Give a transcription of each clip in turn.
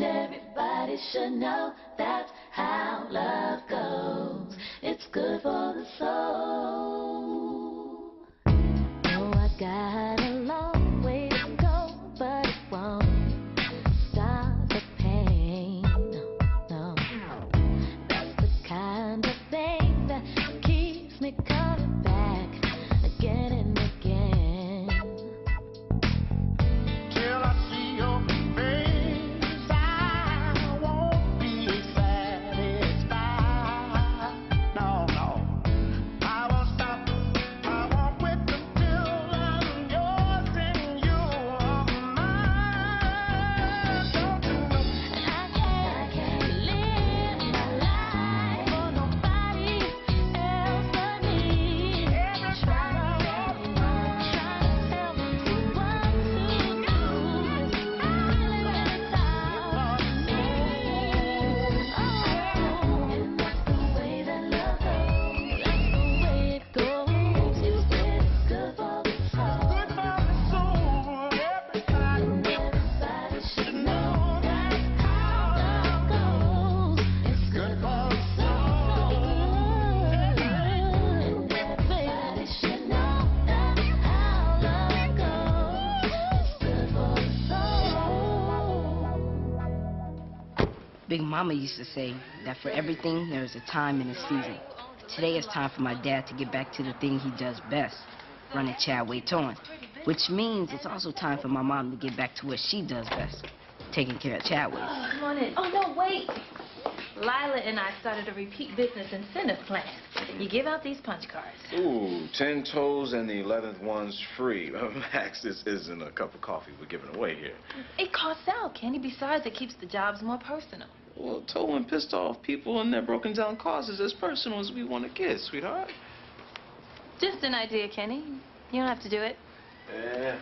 And everybody should know that's how love goes. It's good for the soul. Oh, I got a long way to go, but it won't stop the pain. No, that's the kind of thing that keeps me coming back again and again. Till I see your face, I won't be satisfied. No, no, I won't stop. I won't quit until I'm yours and you're mine. Don't you know? I can't live my life for nobody else but me. Try to tell me what to do. And that's the way that love goes. That's the way it goes. It's good for the soul. Good for the soul, everybody. And everybody should know that's how love goes. It's good for the soul. And everybody should know that's how love goes. It's good for the soul. Big Mama used to say that for everything, there is a time and a season. Today it's time for my dad to get back to the thing he does best, running Chadway Towing. Which means it's also time for my mom to get back to what she does best, taking care of Chadway. Come on in. Oh, no, wait. Lila and I started a repeat business incentive plan. You give out these punch cards. Ooh, 10 toes and the 11th one's free. Max, this isn't a cup of coffee we're giving away here. It costs out, Kenny. Besides, it keeps the jobs more personal. Well, towing pissed off people and their broken down cars is as personal as we want to get, sweetheart. Just an idea, Kenny. You don't have to do it. Yeah.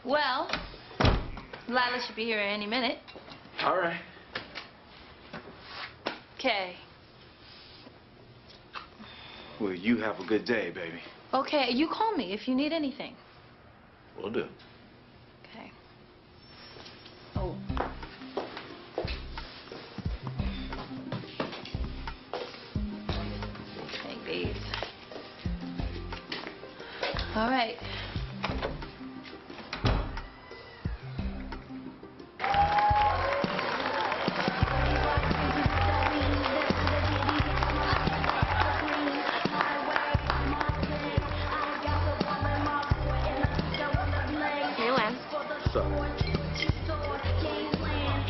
Well, Lila should be here any minute. All right. Okay. Well, you have a good day, baby. Okay, you call me if you need anything. Will do. Okay. Oh. Take these. All right. Hey, Len. What's up?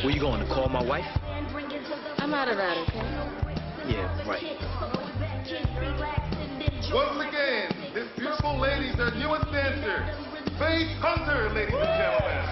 Where you going, to call my wife? I'm out of that, okay? Yeah, right. Once again, this beautiful lady's our newest dancer, Faith Hunter, ladies and gentlemen.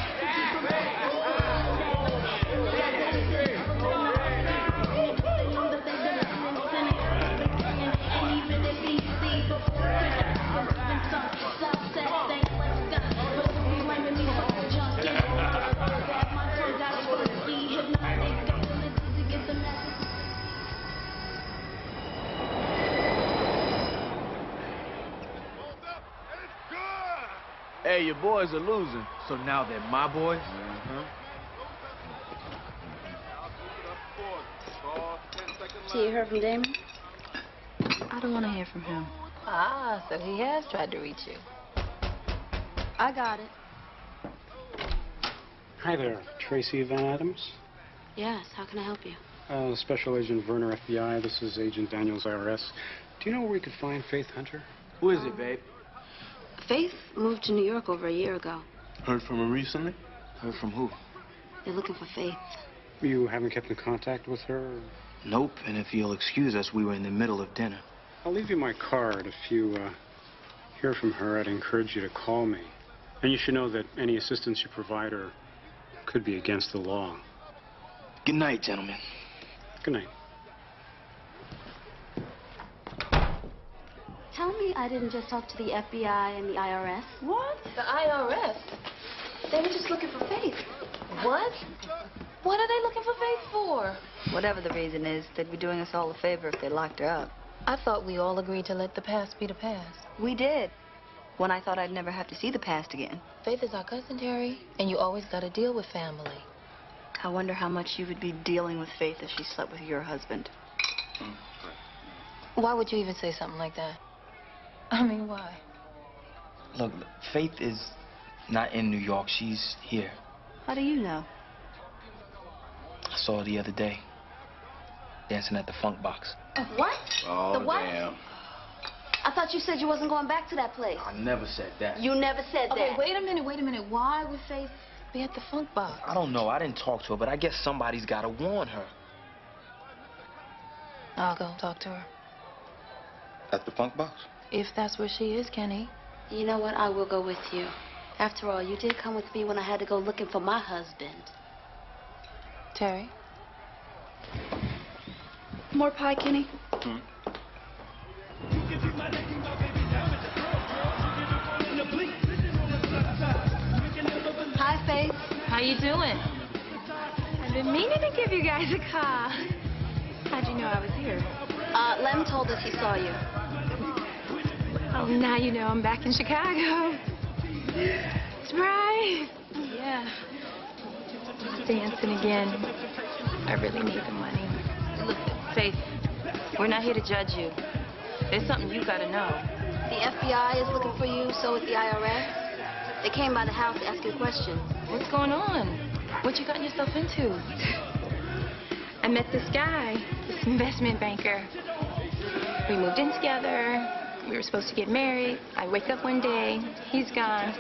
Hey, your boys are losing, so now they're my boys? So you heard from Damon? I don't want to hear from him. Ah, so he has tried to reach you. I got it. Hi there, Tracy Van Adams. Yes, how can I help you? Special Agent Werner, FBI. This is Agent Daniels, IRS. Do you know where we could find Faith Hunter? Who is it, babe? Faith moved to New York over a year ago. Heard from her recently? Heard from who? They're looking for Faith. You haven't kept in contact with her? Nope, and if you'll excuse us, we were in the middle of dinner. I'll leave you my card. If you hear from her, I'd encourage you to call me. And you should know that any assistance you provide her could be against the law. Good night, gentlemen. Good night. Tell me I didn't just talk to the FBI and the IRS. What? The IRS? They were just looking for Faith. What? What are they looking for Faith for? Whatever the reason is, they'd be doing us all a favor if they locked her up. I thought we all agreed to let the past be the past. We did. When I thought I'd never have to see the past again. Faith is our cousin, Terry, and you always got to deal with family. I wonder how much you would be dealing with Faith if she slept with your husband. Why would you even say something like that? I mean, why? Look, Faith is not in New York. She's here. How do you know? I saw her the other day, dancing at the Funk Box. What? Oh, The what? damn. I thought you said you wasn't going back to that place. I never said that. You never said Okay, that. wait a minute. Why would Faith be at the Funk Box? I don't know. I didn't talk to her, but I guess somebody's got to warn her. I'll go talk to her. At the Funk Box? If that's where she is, Kenny. You know what? I will go with you. After all, you did come with me when I had to go looking for my husband. Terry? More pie, Kenny? Hi, Faith. How you doing? I've been meaning to give you guys a call. How'd you know I was here? Lem told us he saw you. Oh, now you know I'm back in Chicago. Surprise! Yeah. Dancing again. I really need the money. Look, Faith, we're not here to judge you. There's something you gotta know. The FBI is looking for you, so is the IRS. They came by the house asking questions. What's going on? What you gotten yourself into? I met this guy, this investment banker. We moved in together. We were supposed to get married. I wake up one day, he's gone,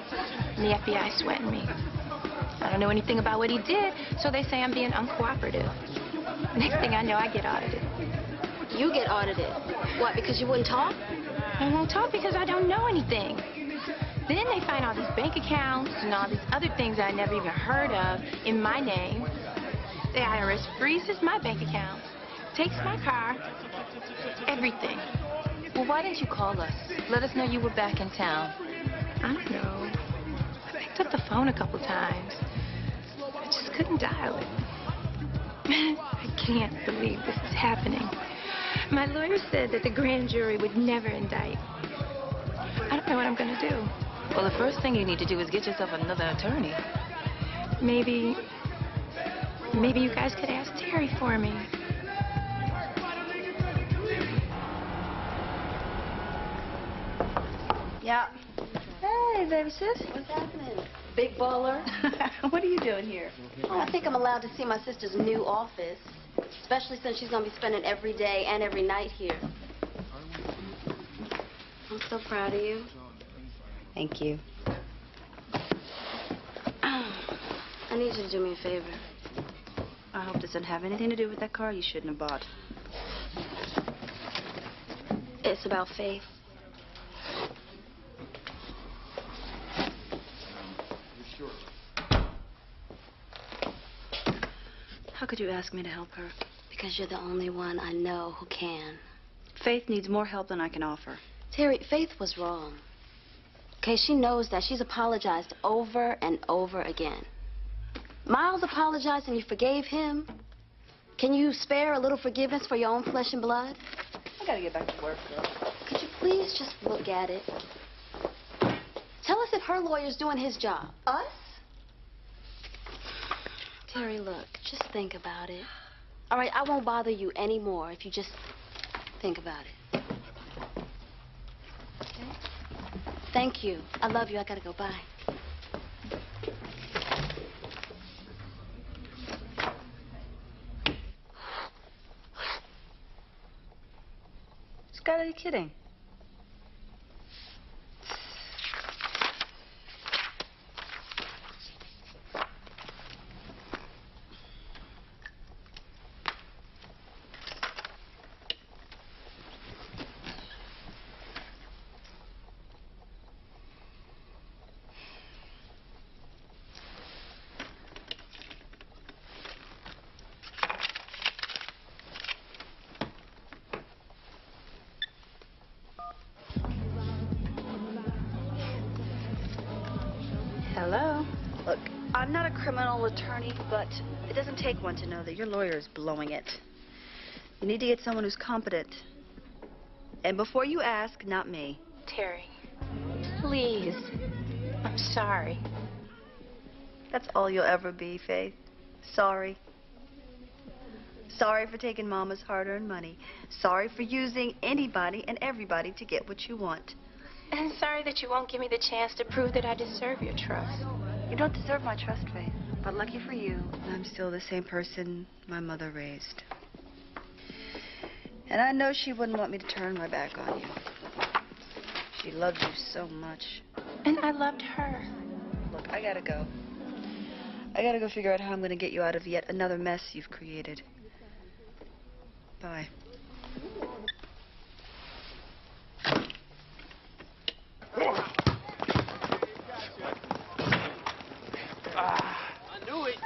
and the FBI sweating me. I don't know anything about what he did, so they say I'm being uncooperative. Next thing I know, I get audited. You get audited. What, because you wouldn't talk? I won't talk because I don't know anything. Then they find all these bank accounts and all these other things I never even heard of in my name. The IRS freezes my bank account, takes my car, everything. Well, why didn't you call us? Let us know you were back in town. I don't know. I picked up the phone a couple times. I just couldn't dial it. I can't believe this is happening. My lawyer said that the grand jury would never indict. I don't know what I'm going to do. Well, the first thing you need to do is get yourself another attorney. Maybe you guys could ask Terry for me. Yeah. Hey, baby sis. What's happening? Big baller. What are you doing here? Well, I think I'm allowed to see my sister's new office, especially since she's going to be spending every day and every night here. I'm so proud of you. Thank you. I need you to do me a favor. I hope this doesn't have anything to do with that car you shouldn't have bought. It's about Faith. How could you ask me to help her? Because you're the only one I know who can. Faith needs more help than I can offer. Terry, Faith was wrong. Okay, she knows that. She's apologized over and over again. Miles apologized and you forgave him. Can you spare a little forgiveness for your own flesh and blood? I gotta get back to work, girl. Could you please just look at it? Tell us if her lawyer's doing his job. Us? Terry, look, just think about it. All right, I won't bother you anymore if you just think about it. Okay? Thank you. I love you. I gotta go. Bye. Skylar, are you kidding? Hello? Look, I'm not a criminal attorney, but it doesn't take one to know that your lawyer is blowing it. You need to get someone who's competent. And before you ask, not me. Terry, please. I'm sorry. That's all you'll ever be, Faith. Sorry. Sorry for taking Mama's hard-earned money. Sorry for using anybody and everybody to get what you want. And sorry that you won't give me the chance to prove that I deserve your trust. You don't deserve my trust, Faith. But lucky for you, I'm still the same person my mother raised. And I know she wouldn't want me to turn my back on you. She loved you so much. And I loved her. Look, I gotta go. I gotta go figure out how I'm gonna get you out of yet another mess you've created. Bye. I knew it.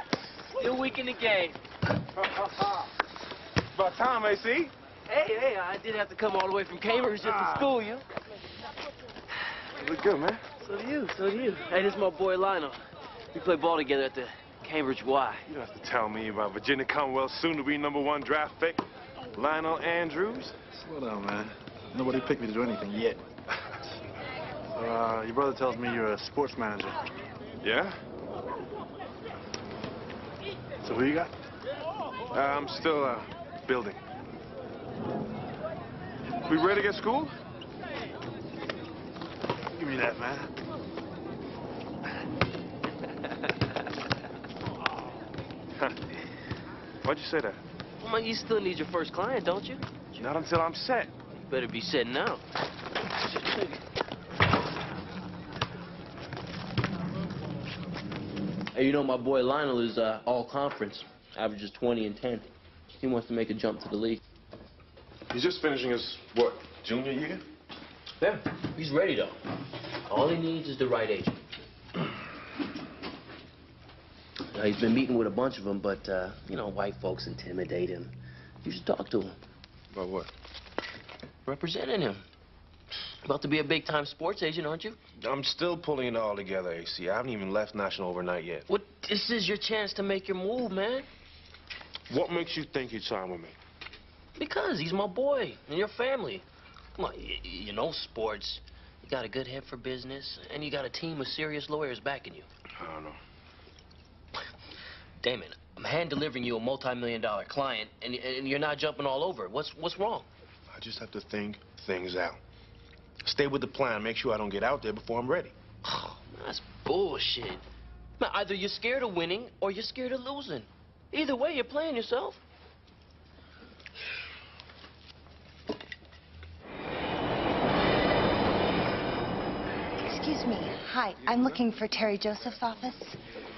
Still weak in the game. About time, AC. Hey, I did have to come all the way from Cambridge just to school you. You look good, man. So do you. Hey, this is my boy Lionel. We play ball together at the Cambridge Y. You don't have to tell me about Virginia Commonwealth's soon-to-be #1 draft pick, Lionel Andrews. Slow down, man. Nobody picked me to do anything yet. Your brother tells me you're a sports manager. Yeah? So who you got? I'm still, building. We ready to get school? Give me that, man. Why'd you say that? Well, man, you still need your first client, don't you? Not until I'm set. You better be set now. Hey, you know my boy Lionel is all conference, averages 20 and 10. He wants to make a jump to the league. He's just finishing his, what, junior year? Yeah, he's ready though. All he needs is the right agent. He's been meeting with a bunch of them, but, you know, white folks intimidate him. You should talk to him. About what? Representing him. About to be a big-time sports agent, aren't you? I'm still pulling it all together, AC. I haven't even left National overnight yet. Well, this is your chance to make your move, man. What makes you think you'd sign with me? Because he's my boy and your family. Come on, you know sports. You got a good head for business, and you got a team of serious lawyers backing you. I don't know. Damon, I'm hand-delivering you a multi-million-dollar client, and you're not jumping all over it. What's wrong? I just have to think things out. Stay with the plan. Make sure I don't get out there before I'm ready. Oh, that's bullshit. Man, either you're scared of winning or you're scared of losing. Either way, you're playing yourself. Excuse me. Hi, I'm looking for Terry Joseph's office.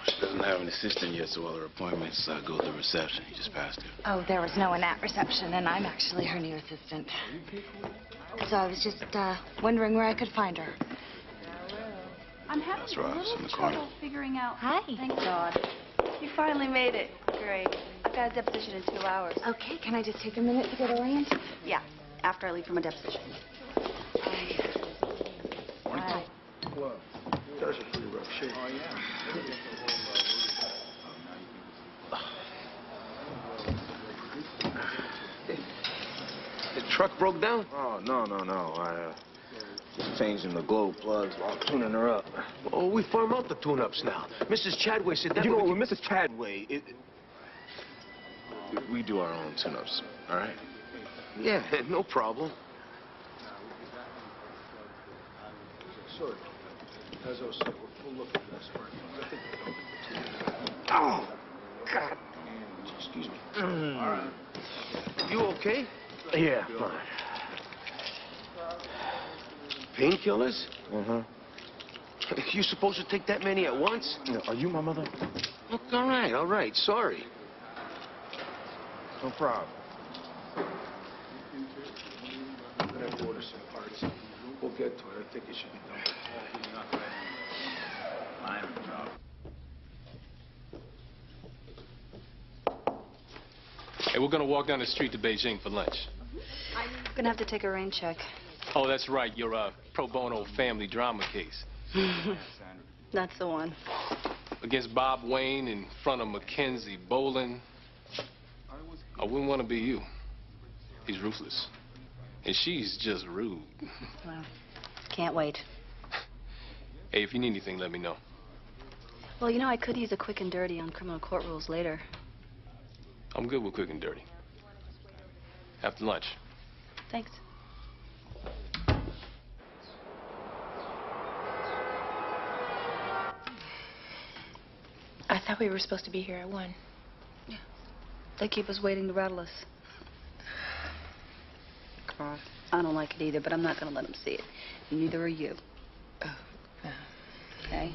She doesn't have an assistant yet, so all her appointments go to the reception. He just passed her. Oh, there was no one at reception, and I'm actually her new assistant. So I was just wondering where I could find her. I'm having That's a Ross little in the trouble corner. figuring out. Hi. Thank God. You finally made it. Great. I've got a deposition in 2 hours. Okay, can I just take a minute to get oriented? Yeah, after I leave from a deposition. Bye. Well, that's a pretty rough shape. Oh, yeah. The truck broke down? Oh, no. I just changing the glow plugs while tuning her up. Oh, we farm out the tune-ups now. Mrs. Chadway said that... You know, with Mrs. Chadway, we do our own tune-ups, all right? Yeah, no problem. Sorry. As I was saying, we'll look at this part. Oh, God. Excuse me. All right. You okay? Yeah, fine. Painkillers? Uh-huh. You supposed to take that many at once? Are you my mother? Look, all right. Sorry. No problem. I'm gonna have to order some parts. We'll get to it. I think it should be done. Hey, we're gonna walk down the street to Beijing for lunch. I'm gonna have to take a rain check. Oh, that's right, your pro bono family drama case. That's the one. Against Bob Wayne in front of Mackenzie Bolin. I wouldn't want to be you. He's ruthless. And she's just rude. Well, can't wait. Hey, if you need anything, let me know. Well, you know, I could use a quick and dirty on criminal court rules later. I'm good with quick and dirty. After lunch. Thanks. I thought we were supposed to be here at 1. Yeah. They keep us waiting to rattle us. Carl, I don't like it either, but I'm not going to let them see it. Neither are you. Oh, Okay?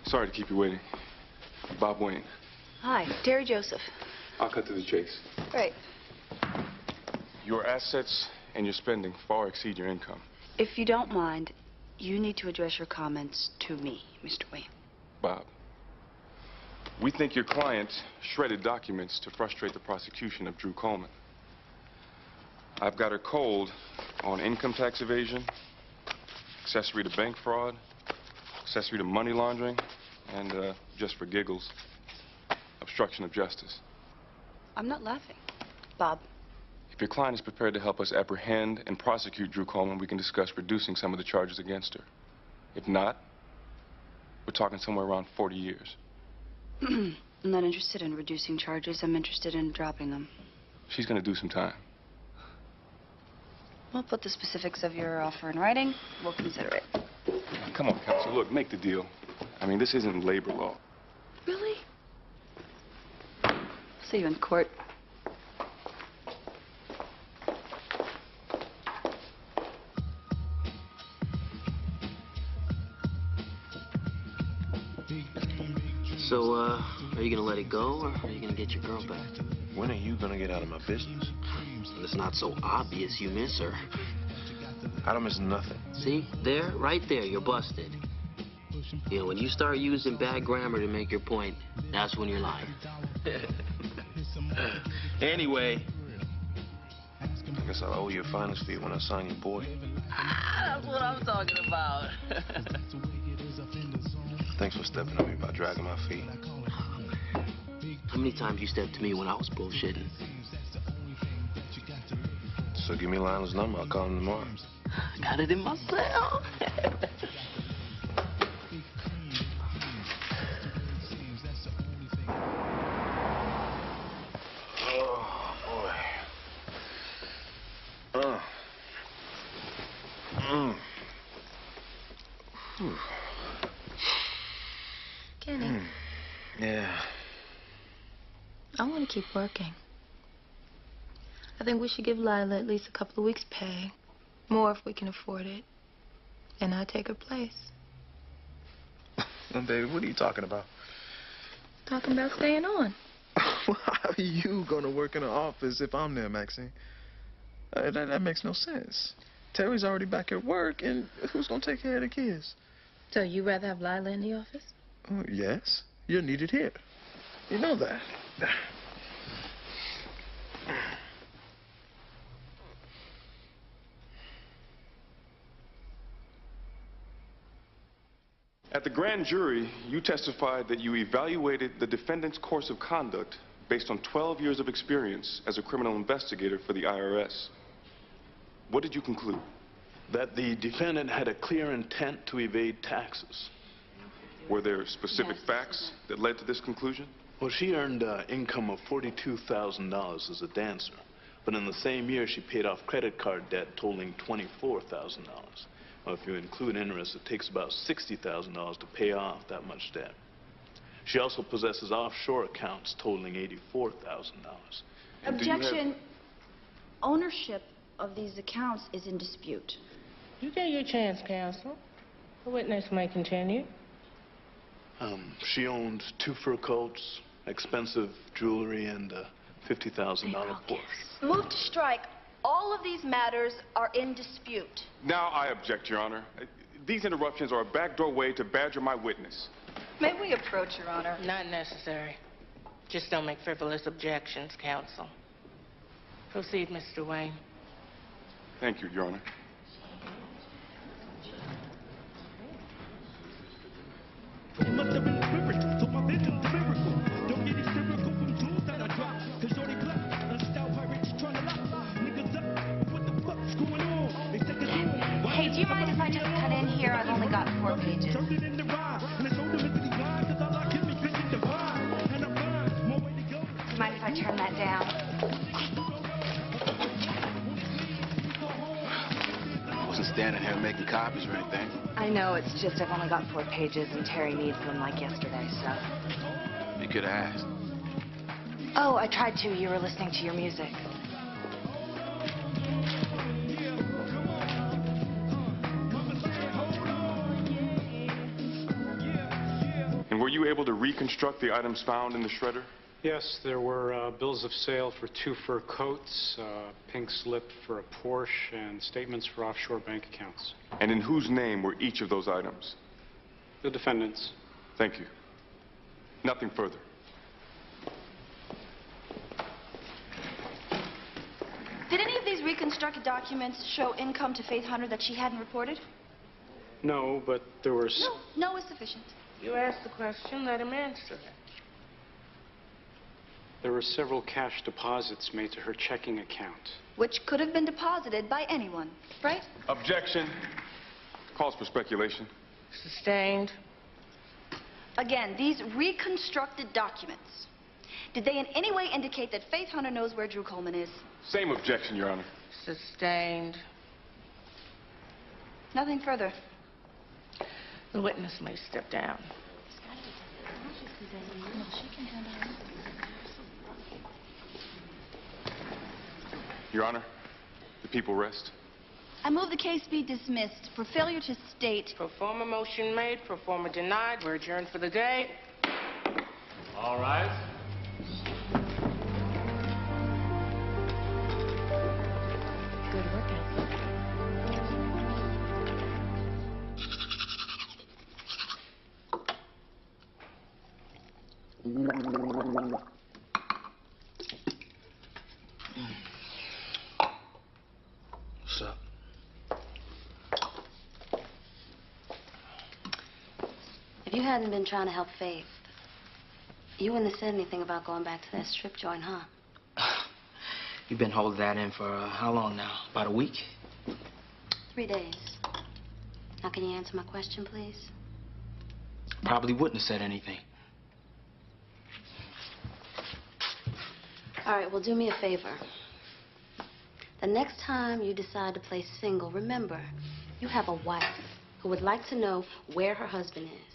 Sorry to keep you waiting. Bob Wayne. Hi, Terry Joseph. I'll cut to the chase. Great. Your assets and your spending far exceed your income. If you don't mind, you need to address your comments to me, Mr. Wayne. Bob, we think your client shredded documents to frustrate the prosecution of Drew Coleman. I've got her cold on income tax evasion, accessory to bank fraud, accessory to money laundering, and, just for giggles, obstruction of justice. I'm not laughing. Bob. If your client is prepared to help us apprehend and prosecute Drew Coleman, we can discuss reducing some of the charges against her. If not, we're talking somewhere around 40 years. I'm not interested in reducing charges. I'm interested in dropping them. She's gonna do some time. We'll put the specifics of your offer in writing. We'll consider it. Come on, counsel, look, make the deal. I mean, this isn't labor law. Really? See you in court. So, are you gonna let it go, or are you gonna get your girl back? When are you gonna get out of my business? It's not so obvious you miss her. I don't miss nothing. See? There, right there, you're busted. You know, when you start using bad grammar to make your point, that's when you're lying. Anyway. I guess I'll owe you a finder's fee when I sign your boy. That's what I'm talking about. Thanks for stepping on me by dragging my feet. How many times you stepped to me when I was bullshitting? So give me Lionel's number. I'll call him tomorrow. Got it in my cell. Oh, boy. Kenny, Yeah. I want to keep working. I think we should give Lila at least a couple of weeks' pay. More if we can afford it. And I take her place. Well, baby, what are you talking about? Talking about staying on. How are you going to work in an office if I'm there, Maxine? That makes no sense. Terry's already back at work, and who's going to take care of the kids? So you rather have Lila in the office? Oh, yes. You're needed here. You know that. At the grand jury, you testified that you evaluated the defendant's course of conduct based on 12 years of experience as a criminal investigator for the IRS. What did you conclude? That the defendant had a clear intent to evade taxes. Were there specific facts that led to this conclusion? Well, she earned income of $42,000 as a dancer. But in the same year, she paid off credit card debt totaling $24,000. Well, if you include interest, it takes about $60,000 to pay off that much debt. She also possesses offshore accounts totaling $84,000. Objection. Ownership of these accounts is in dispute. You get your chance, counsel. The witness may continue. She owned 2 fur coats, expensive jewelry, and a $50,000 Porsche. Move to strike. All of these matters are in dispute. Now I object, Your Honor. These interruptions are a backdoor way to badger my witness. May we approach, Your Honor? Not necessary. Just don't make frivolous objections, counsel. Proceed, Mr. Wayne. Thank you, Your Honor. do you mind if I just cut in here? I've only got 4 pages. Do you mind if I turn that down? I wasn't standing here making copies or anything. I know, it's just I've only got 4 pages and Terry needs them like yesterday, so. You could have asked. Oh, I tried to. You were listening to your music. And were you able to reconstruct the items found in the shredder? Yes, there were bills of sale for 2 fur coats, pink slip for a Porsche, and statements for offshore bank accounts. And in whose name were each of those items? The defendants. Thank you. Nothing further. Did any of these reconstructed documents show income to Faith Hunter that she hadn't reported? No, but there were... No is sufficient. You asked the question, let him answer it. There were several cash deposits made to her checking account. Which could have been deposited by anyone, right? Objection. Calls for speculation. Sustained. Again, these reconstructed documents, did they in any way indicate that Faith Hunter knows where Drew Coleman is? Same objection, Your Honor. Sustained. Nothing further. The witness may step down. Your Honor, the people rest. I move the case be dismissed for failure to state. Pro forma motion made, pro forma denied. We're adjourned for the day. All right. Good workout. What's up? If you hadn't been trying to help Faith, you wouldn't have said anything about going back to that strip joint, huh? You've been holding that in for how long now? About a week? 3 days. Now, can you answer my question, please? Probably wouldn't have said anything. All right, well, do me a favor. The next time you decide to play single, remember, you have a wife who would like to know where her husband is.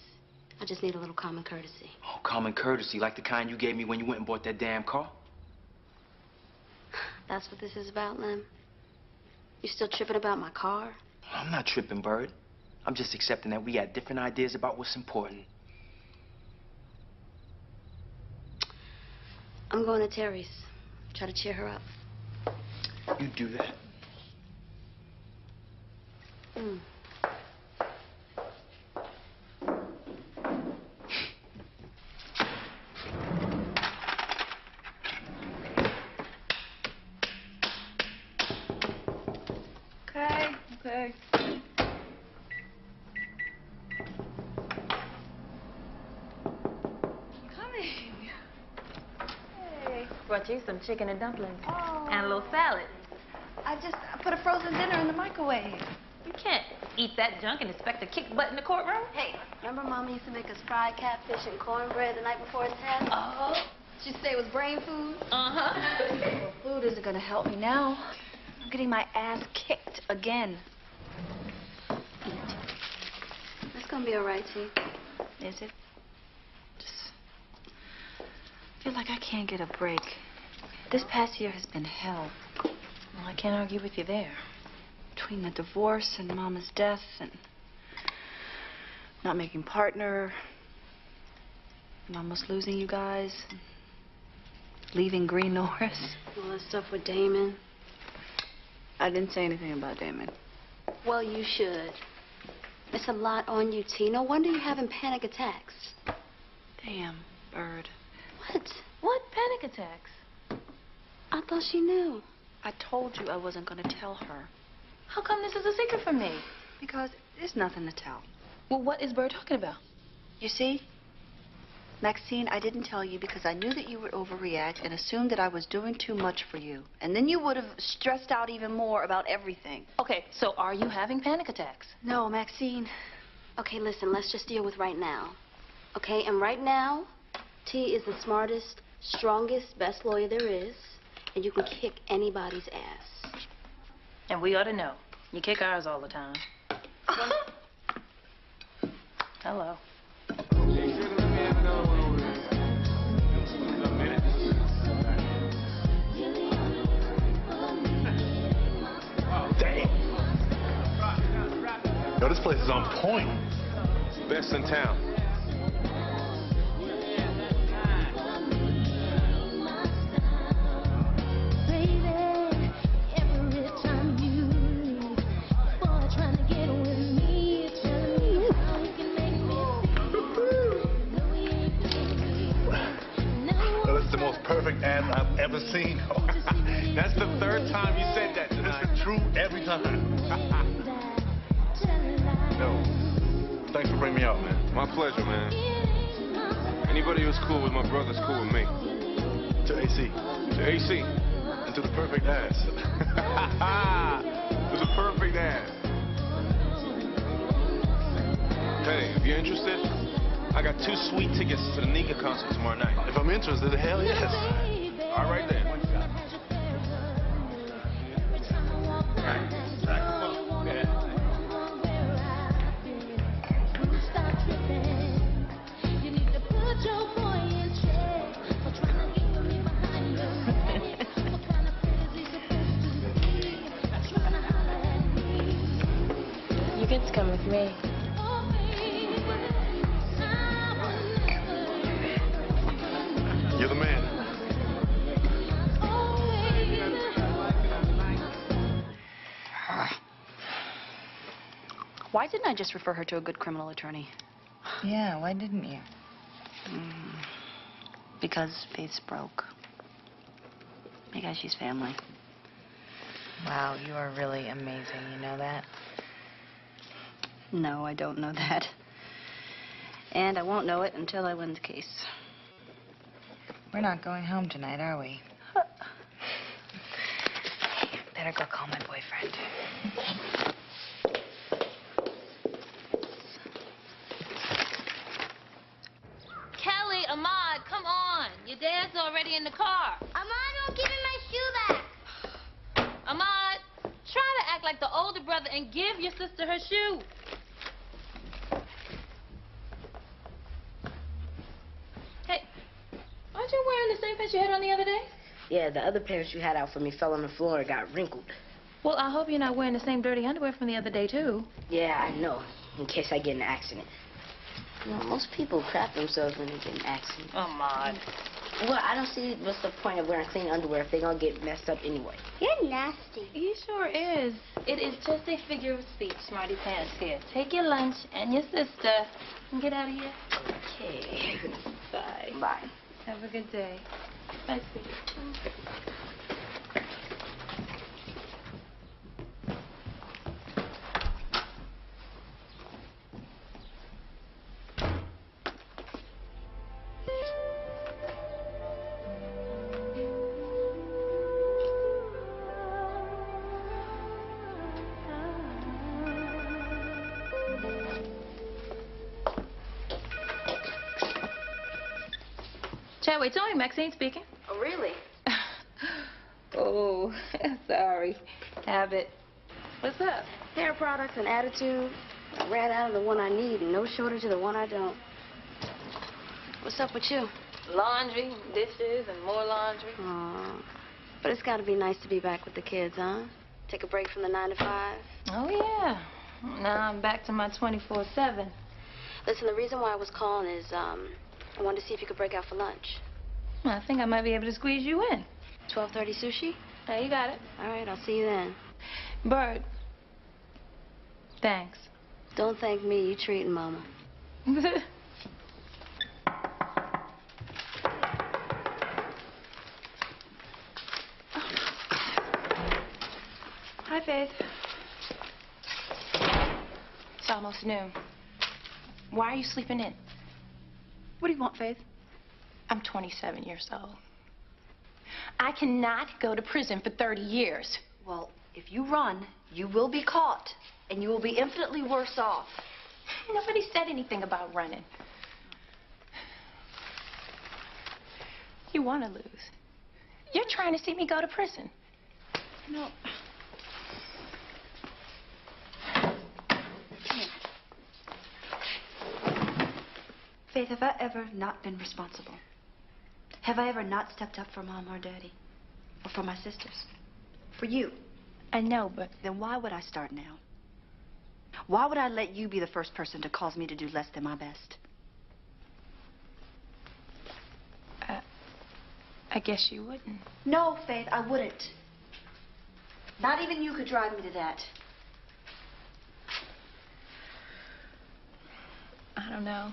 I just need a little common courtesy. Oh, common courtesy, like the kind you gave me when you went and bought that damn car? That's what this is about, Lem? You still tripping about my car? I'm not tripping, Bird. I'm just accepting that we got different ideas about what's important. I'm going to Terry's. Try to cheer her up. You do that. Mm. Okay. Coming. Hey. Brought you some chicken and dumplings. Oh. And a little salad. I put a frozen dinner in the microwave. You can't eat that junk and expect a kick butt in the courtroom. Hey, remember Mama used to make us fried catfish and cornbread the night before a test? Oh. She'd say it was brain food? Uh-huh. Well, food isn't going to help me now. I'm getting my ass kicked again. That's going to be all right, T. Is it? Just feel like I can't get a break. This past year has been hell. Well, I can't argue with you there. Between the divorce and Mama's death and not making partner and almost losing you guys, leaving Green Norris. All that stuff with Damon. I didn't say anything about Damon. Well, you should. It's a lot on you, T. No wonder you're having panic attacks. Damn, Bird. What? What panic attacks? I thought she knew. I told you I wasn't going to tell her. How come this is a secret from me? Because there's nothing to tell. Well, what is Bird talking about? You see? Maxine, I didn't tell you because I knew that you would overreact and assumed that I was doing too much for you. And then you would have stressed out even more about everything. Okay, so are you having panic attacks? No, Maxine. Okay, listen, let's just deal with right now. Okay, and right now, T is the smartest, strongest, best lawyer there is, and you can kick anybody's ass. And we ought to know. You kick ours all the time. Hello. Yo, this place is on point. Best in town. Yo, that's the most perfect ass I've ever seen. That's the third time you said that tonight. It's true every time. Yo, thanks for bringing me out, man. My pleasure, man. Anybody who's cool with my brother's cool with me. To AC. To AC. And to the perfect ass. To the perfect ass. Hey, if you're interested, I got 2 sweet tickets to the Nika concert tomorrow night. If I'm interested, hell yes. All right then. You get to come with me. You're the man. Why didn't I just refer her to a good criminal attorney? Yeah, why didn't you? Because Faith's broke. Because she's family. Wow, you are really amazing, you know that? No, I don't know that. And I won't know it until I win the case. We're not going home tonight, are we? Better go call my boyfriend. Kelly, Ahmad, come on. Your dad's already in the car. Ahmad won't give me my shoe back. Ahmad, try to act like the older brother and give your sister her shoe. Hey, aren't you wearing the same pants you had on the other day? Yeah, the other pants you had out for me fell on the floor and got wrinkled. Well, I hope you're not wearing the same dirty underwear from the other day, too. Yeah, I know. In case I get in an accident. You know, most people crap themselves when they get in an accident. Ahmad. Well, I don't see what's the point of wearing clean underwear if they're gonna get messed up anyway. You're nasty. He sure is. It is just a figure of speech, smarty pants. Here, take your lunch and your sister and get out of here. Okay. Bye. Bye. Have a good day. Bye, sweetie. Chadway, Tony, Maxine speaking. Oh, really? Oh, sorry. Habit. What's up? Hair products and attitude. I ran out of the one I need and no shortage of the one I don't. What's up with you? Laundry, dishes, and more laundry. Aw. But it's got to be nice to be back with the kids, huh? Take a break from the 9 to 5. Oh, yeah. Now I'm back to my 24/7. Listen, the reason why I was calling is, I wanted to see if you could break out for lunch. I think I might be able to squeeze you in. 12:30 sushi? Hey, you got it. All right, I'll see you then. Bird. Thanks. Don't thank me. You treating Mama. Hi, Faith. It's almost noon. Why are you sleeping in? What do you want, Faith? I'm 27 years old. I cannot go to prison for 30 years. Well, if you run, you will be caught, and you will be infinitely worse off. Nobody said anything about running. You want to lose. You're trying to see me go to prison. No. Faith, have I ever not been responsible? Have I ever not stepped up for Mom or Daddy? Or for my sisters? For you? I know, but... Then why would I start now? Why would I let you be the first person to cause me to do less than my best? I guess you wouldn't. No, Faith, I wouldn't. Not even you could drive me to that. I don't know.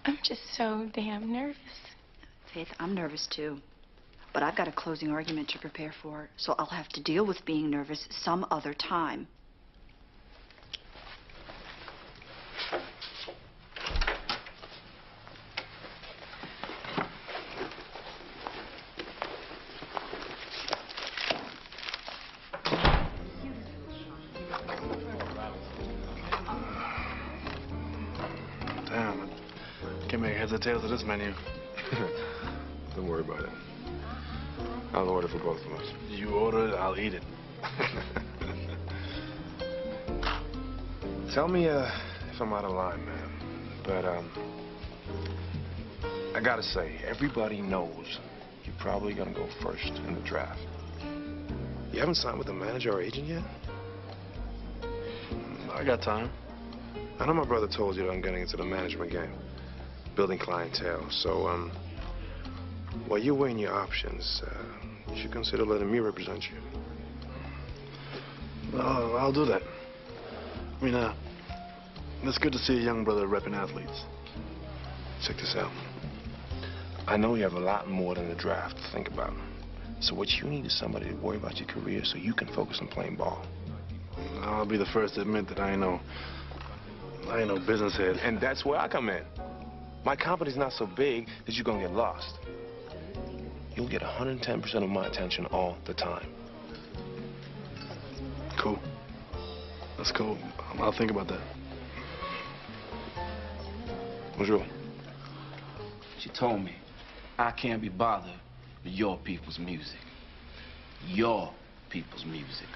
I'm just so damn nervous. Faith, I'm nervous too. But I've got a closing argument to prepare for, so I'll have to deal with being nervous some other time. Damn, I can't make heads or tails of this menu. Don't worry about it. I'll order for both of us. You order it, I'll eat it. Tell me if I'm out of line, man. But I gotta say, everybody knows you're probably gonna go first in the draft. You haven't signed with the manager or agent yet? I got time. I know my brother told you that I'm getting into the management game, building clientele. So, while you're weighing your options, you should consider letting me represent you. Well, I'll do that. I mean, it's good to see a young brother repping athletes. Check this out. I know you have a lot more than the draft to think about. So what you need is somebody to worry about your career so you can focus on playing ball. I'll be the first to admit that I ain't no business head. And that's where I come in. My company's not so big that you're gonna get lost. You'll get 110% of my attention all the time. Cool. That's cool. I'll think about that. Bonjour. She told me I can't be bothered with your people's music. Your people's music.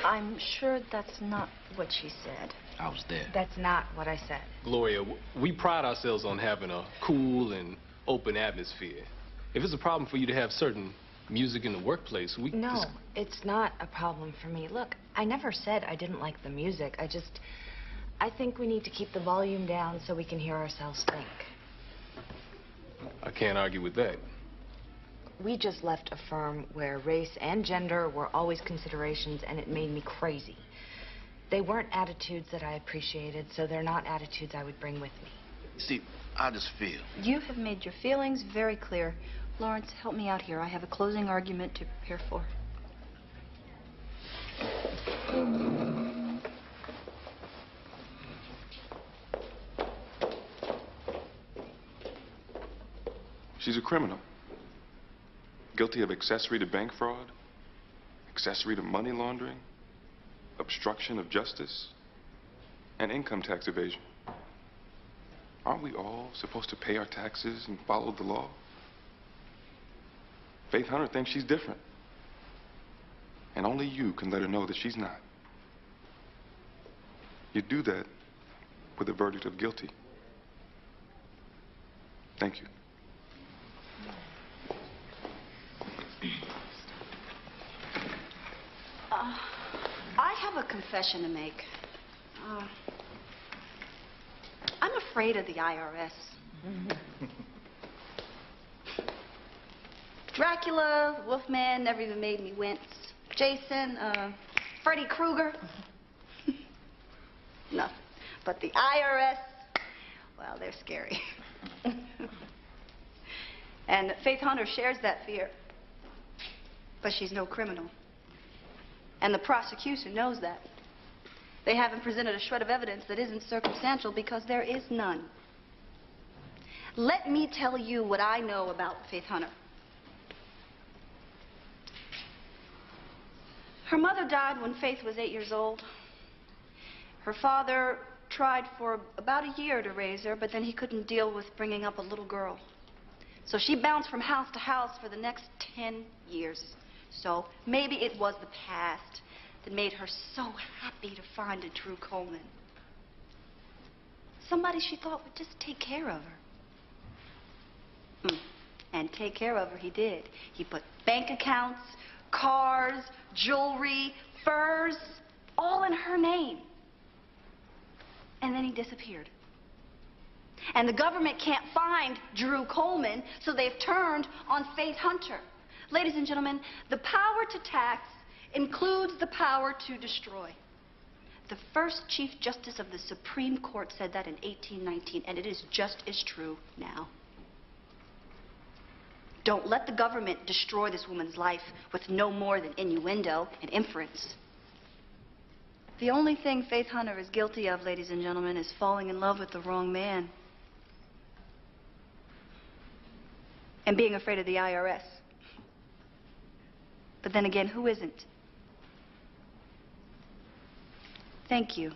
I'm sure that's not what she said. I was there. That's not what I said. Gloria, we pride ourselves on having a cool and open atmosphere. If it's a problem for you to have certain music in the workplace, we No, just... it's not a problem for me. Look, I never said I didn't like the music. I think we need to keep the volume down so we can hear ourselves think. I can't argue with that. We just left a firm where race and gender were always considerations, and it made me crazy. They weren't attitudes that I appreciated, so they're not attitudes I would bring with me. See, I just feel... You have made your feelings very clear. Lawrence, help me out here. I have a closing argument to prepare for. She's a criminal. Guilty of accessory to bank fraud, accessory to money laundering, obstruction of justice, and income tax evasion. Aren't we all supposed to pay our taxes and follow the law? Faith Hunter thinks she's different. And only you can let her know that she's not. You do that with a verdict of guilty. Thank you. I have a confession to make. I'm afraid of the IRS. Dracula, Wolfman never even made me wince. Jason, Freddy Krueger. Nothing. But the IRS, well, they're scary. And Faith Hunter shares that fear. But she's no criminal. And the prosecution knows that. They haven't presented a shred of evidence that isn't circumstantial because there is none. Let me tell you what I know about Faith Hunter. Her mother died when Faith was 8 years old. Her father tried for about a year to raise her, but then he couldn't deal with bringing up a little girl. So she bounced from house to house for the next 10 years. So maybe it was the past that made her so happy to find a Drew Coleman. Somebody she thought would just take care of her. And take care of her he did. He put bank accounts, cars, jewelry, furs, all in her name. And then he disappeared. And the government can't find Drew Coleman, so they've turned on Faith Hunter. Ladies and gentlemen, the power to tax includes the power to destroy. The first Chief Justice of the Supreme Court said that in 1819, and it is just as true now. Don't let the government destroy this woman's life with no more than innuendo and inference. The only thing Faith Hunter is guilty of, ladies and gentlemen, is falling in love with the wrong man. And being afraid of the IRS. But then again, who isn't? Thank you.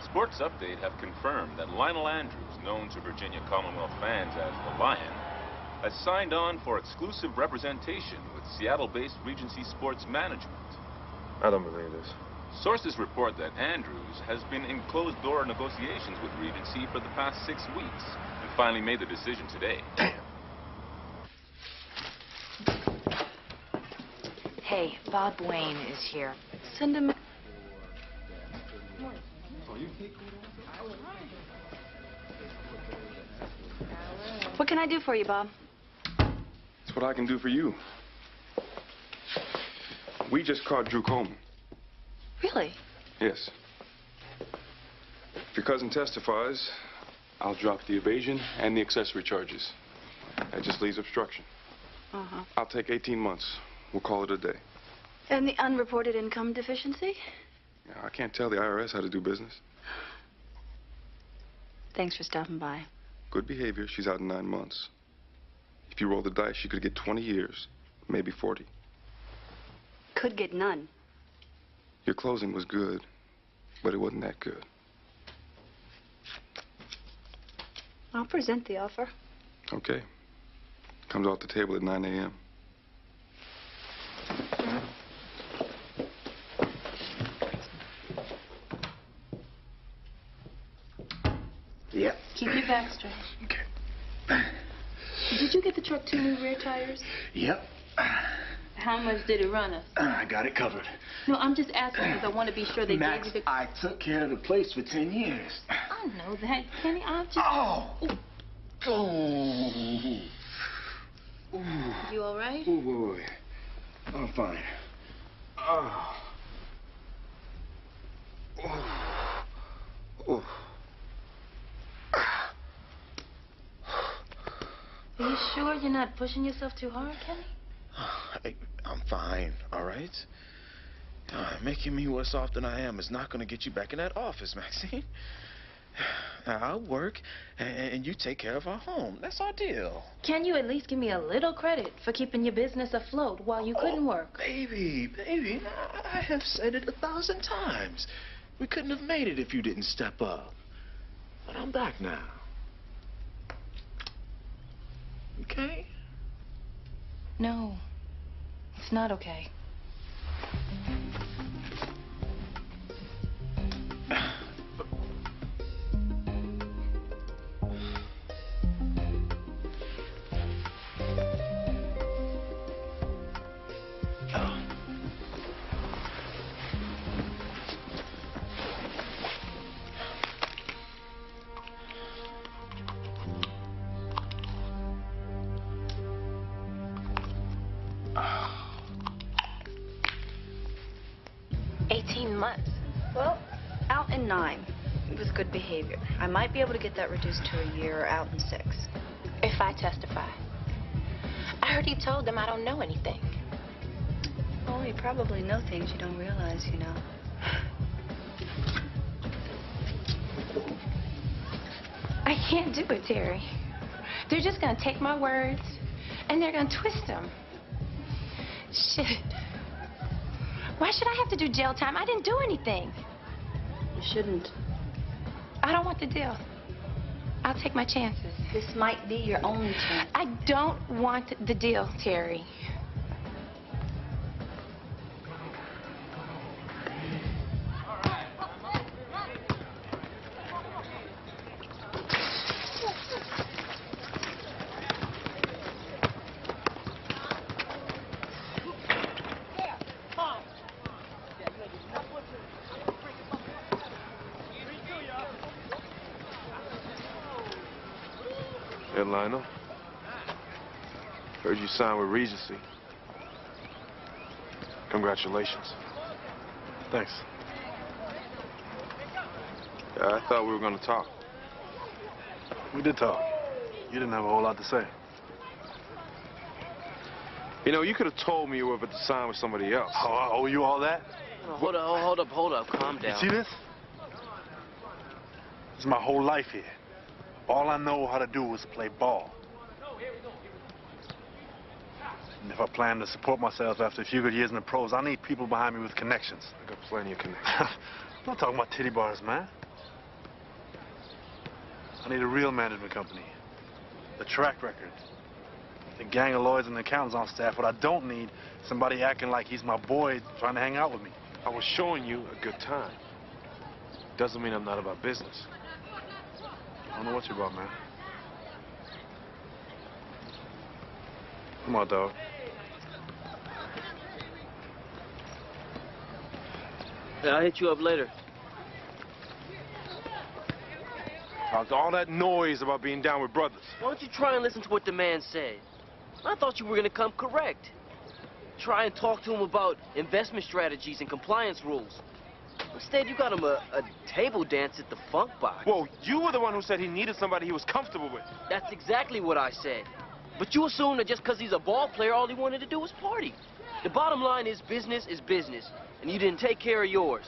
Sports Update have confirmed that Lionel Andrews, known to Virginia Commonwealth fans as the Lion, has signed on for exclusive representation with Seattle-based Regency Sports Management. I don't believe this. Sources report that Andrews has been in closed-door negotiations with Regency for the past 6 weeks and finally made the decision today. Damn. Hey, Bob Wayne is here. Send him. What can I do for you, Bob? It's what I can do for you. We just caught Drew Coleman. Really? Yes. If your cousin testifies, I'll drop the evasion and the accessory charges. That just leaves obstruction. Uh-huh. I'll take 18 months. We'll call it a day. And the unreported income deficiency? I can't tell the IRS how to do business. Thanks for stopping by. Good behavior, she's out in 9 months. If you roll the dice, she could get 20 years, maybe 40. Could get none. Your closing was good, but it wasn't that good. I'll present the offer. Okay. Comes off the table at 9 a.m. Yep. Keep your back straight. Okay. Did you get the truck 2 new rear tires? Yep. How much did it run us? I got it covered. No, I'm just asking because I want to be sure they Max, gave you the... I took care of the place for 10 years. I know that, Kenny. I'm just... Oh! Oh! You all right? Oh, boy. I'm fine. Oh. Oh. Oh. Are you sure you're not pushing yourself too hard, Kenny? I'm fine, all right? Making me worse off than I am is not going to get you back in that office, Maxine. I'll work, and you take care of our home. That's our deal. Can you at least give me a little credit for keeping your business afloat while you couldn't work? Baby, I have said it 1,000 times. We couldn't have made it if you didn't step up. But I'm back now. Okay? No, it's not okay. Well, out in 9 with good behavior. I might be able to get that reduced to a year, out in 6. If I testify. I heard he told them I don't know anything. Oh, you probably know things you don't realize, you know. I can't do it, Terry. They're just gonna take my words and they're gonna twist them. Shit. Why should I have to do jail time? I didn't do anything. You shouldn't. I don't want the deal. I'll take my chances. This might be your only chance. I don't want the deal, Terry. Hey, Lionel. Heard you signed with Regency. Congratulations. Thanks. Yeah, I thought we were going to talk. We did talk. You didn't have a whole lot to say. You know, you could have told me you were about to sign with somebody else. Oh, I owe you all that? Hold up. Calm down. You see this? This is my whole life here. All I know how to do is play ball. And if I plan to support myself after a few good years in the pros, I need people behind me with connections. I got plenty of connections. I'm not talking about titty bars, man. I need a real management company. The track record. The gang of lawyers and accountants on staff. What I don't need, somebody acting like he's my boy trying to hang out with me. I was showing you a good time. Doesn't mean I'm not about business. I don't know what you're about, man. Come on, dog. Yeah, I'll hit you up later. After all that noise about being down with brothers. Why don't you try and listen to what the man said? I thought you were going to come correct. Try and talk to him about investment strategies and compliance rules. Instead, you got him a table dance at the Funk Box. Whoa, you were the one who said he needed somebody he was comfortable with. That's exactly what I said. But you assume that just because he's a ball player, all he wanted to do was party. The bottom line is business, and you didn't take care of yours.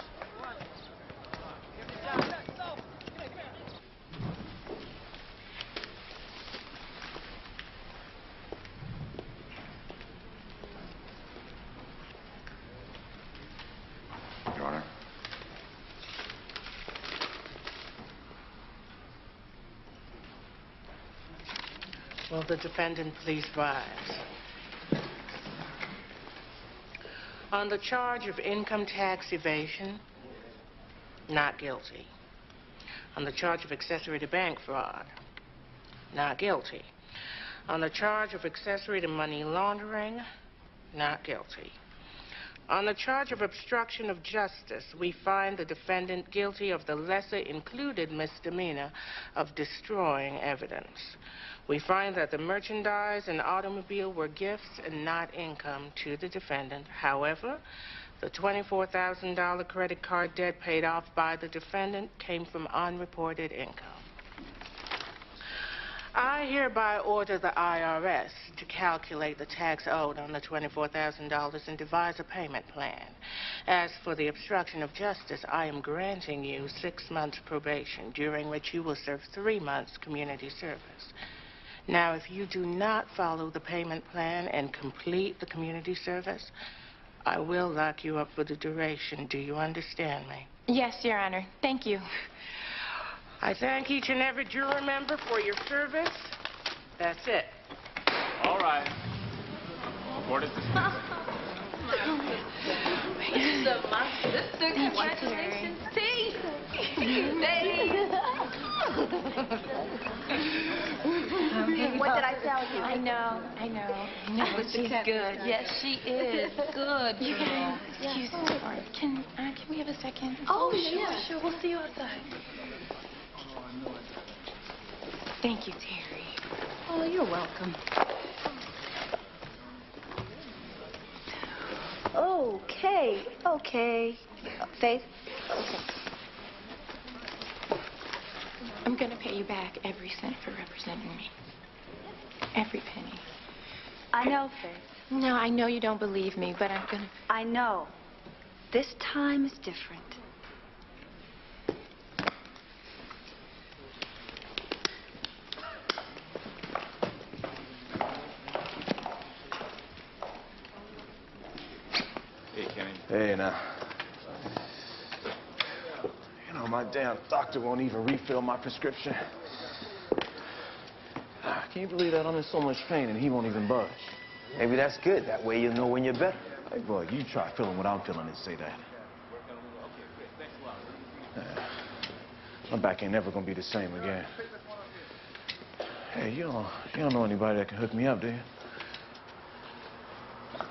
Your Honor. Will the defendant please rise? On the charge of income tax evasion, not guilty. On the charge of accessory to bank fraud, not guilty. On the charge of accessory to money laundering, not guilty. On the charge of obstruction of justice, we find the defendant guilty of the lesser included misdemeanor of destroying evidence. We find that the merchandise and automobile were gifts and not income to the defendant. However, the $24,000 credit card debt paid off by the defendant came from unreported income. I hereby order the IRS to calculate the tax owed on the $24,000 and devise a payment plan. As for the obstruction of justice, I am granting you 6 months probation, during which you will serve 3 months community service. Now, if you do not follow the payment plan and complete the community service, I will lock you up for the duration. Do you understand me? Yes, Your Honor. Thank you. I thank each and every juror member for your service. That's it. All right. Court is dismissed. So my sister, congratulations. See? Baby. What did I tell you? I know. But She's good. Yes, she is. Good. You girl. guys, Excuse me. Can we have a second? Oh, sure. We'll see you outside. Thank you, Terry. Oh, you're welcome. Okay. Faith? Okay. I'm going to pay you back every cent for representing me. Every penny. I know, Faith. No, I know you don't believe me, but I'm gonna... I know. This time is different. Hey, Kenny. Hey, now. You know, my damn doctor won't even refill my prescription. Can you believe that I'm in so much pain and he won't even budge? Maybe that's good. That way you'll know when you're better. Hey, boy, you try feeling what I'm feeling and say that. My back ain't never gonna be the same again. Hey, you don't know anybody that can hook me up, do you?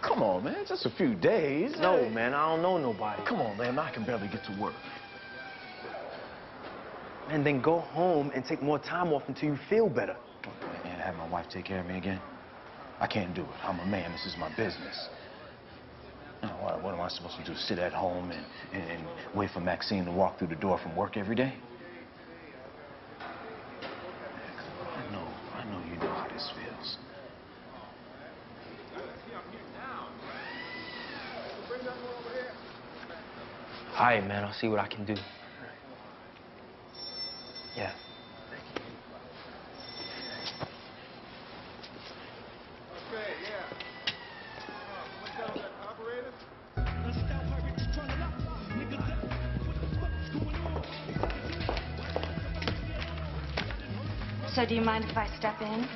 Come on, man. Just a few days. No, man, I don't know nobody. Come on, man. I can barely get to work. And then go home and take more time off until you feel better. And have my wife take care of me again? I can't do it. I'm a man. This is my business. What am I supposed to do? Sit at home and wait for Maxine to walk through the door from work every day? I know you know how this feels. All right, man, I'll see what I can do. Yeah. So do you mind if I step in?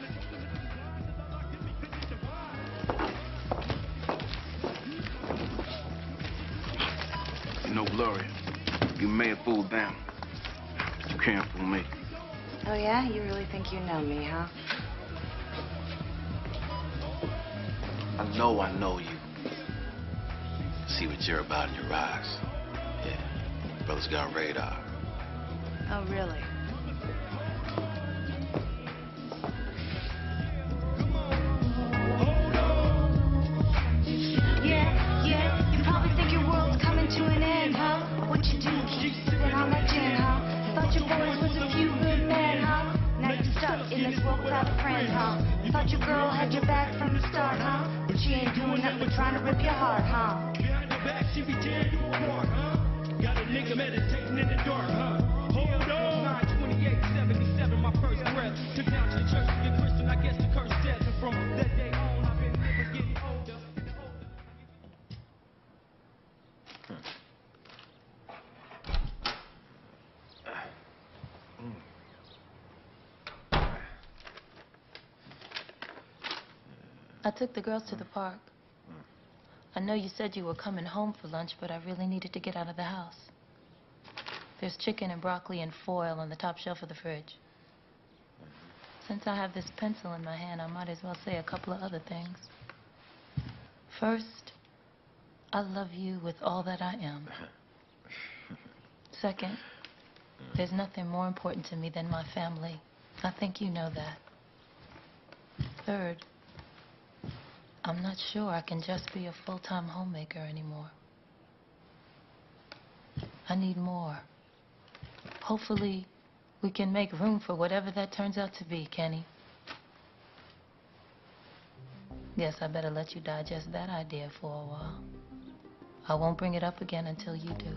You know, Gloria, you may have fooled them, but you can't fool me. Oh, yeah? You really think you know me, huh? I know you. See what you're about in your eyes. Yeah, brother's got radar. Oh, really? Yeah, you probably think your world's coming to an end, huh? What you do, keep sipping on that gin, huh? Thought your boys was a few good men, huh? Now you're stuck in this world without a friend, huh? Thought your girl had your back from the start, huh? But she ain't doing nothing trying to rip your heart, huh? Behind your back, she be tearing you apart, huh? Got a nigga meditating in the dark, huh? Hold on. 9/28/77, my first breath. Took down to the church to get Christian, I guess the curse death. And from that day on, I've been living, getting older. I took the girls to the park. I know you said you were coming home for lunch, but I really needed to get out of the house. There's chicken and broccoli and foil on the top shelf of the fridge. Since I have this pencil in my hand, I might as well say a couple of other things. First, I love you with all that I am. Second, there's nothing more important to me than my family. I think you know that. Third, I'm not sure I can just be a full-time homemaker anymore. I need more. Hopefully, we can make room for whatever that turns out to be, Kenny. Guess I better let you digest that idea for a while. I won't bring it up again until you do.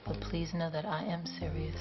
But please know that I am serious.